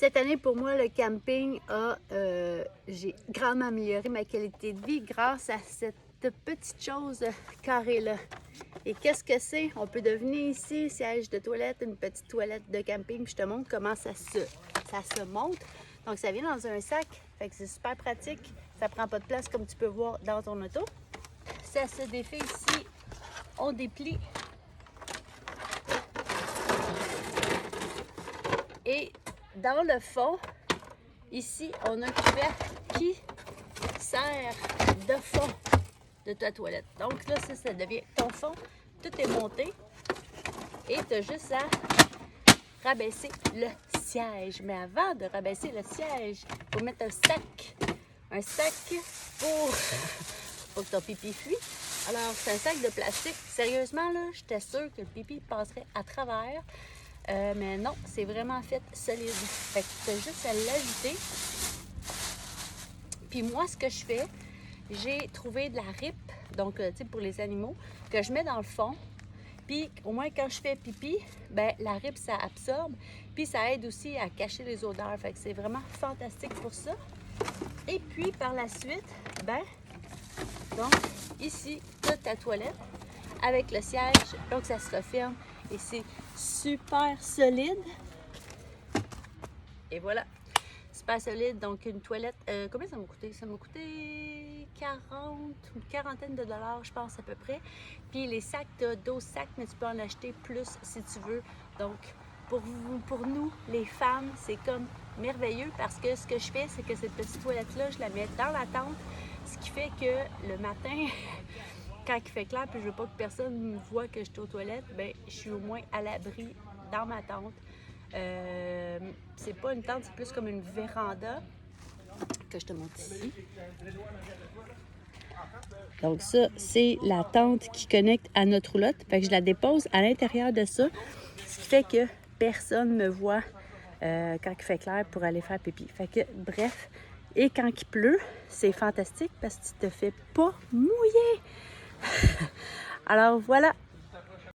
Cette année, pour moi, le camping j'ai grandement amélioré ma qualité de vie grâce à cette petite chose carrée-là. Et qu'est-ce que c'est? On peut deviner ici, siège de toilette, une petite toilette de camping. Puis je te montre comment ça se monte. Donc, ça vient dans un sac. Fait que c'est super pratique. Ça prend pas de place comme tu peux voir dans ton auto. Ça se défait ici. On déplie. Et dans le fond, ici, on a un couvercle qui sert de fond de ta toilette. Donc là, ça devient ton fond. Tout est monté. Et tu as juste à rabaisser le siège. Mais avant de rabaisser le siège, il faut mettre un sac. Un sac pour que ton pipi fuit. Alors, c'est un sac de plastique. Sérieusement, là, j'étais sûre que le pipi passerait à travers. Mais non, c'est vraiment fait solide. Fait que tu as juste à l'ajouter. Puis moi, ce que je fais, j'ai trouvé de la ripe, donc tu sais, pour les animaux, que je mets dans le fond. Puis au moins quand je fais pipi, ben la ripe, ça absorbe. Puis ça aide aussi à cacher les odeurs. Fait que c'est vraiment fantastique pour ça. Et puis par la suite, ben, donc ici, tu as ta toilette avec le siège. Donc ça se referme et c'est super solide. Et voilà. Super solide, donc une toilette, combien ça m'a coûté? Ça m'a coûté 40, une quarantaine de dollars, je pense à peu près. Puis les sacs, tu as 12 sacs, mais tu peux en acheter plus si tu veux. Donc pour nous, les femmes, c'est comme merveilleux parce que ce que je fais, c'est que cette petite toilette-là, je la mets dans la tente, ce qui fait que le matin, quand il fait clair, puis je veux pas que personne me voit que je suis aux toilettes, ben je suis au moins à l'abri dans ma tente. C'est pas une tente, c'est plus comme une véranda que je te montre ici. Donc ça, c'est la tente qui connecte à notre roulotte. Fait que je la dépose à l'intérieur de ça, ce qui fait que personne me voit quand il fait clair pour aller faire pipi. Fait que bref, et quand il pleut, c'est fantastique parce que tu te fais pas mouiller. Alors voilà.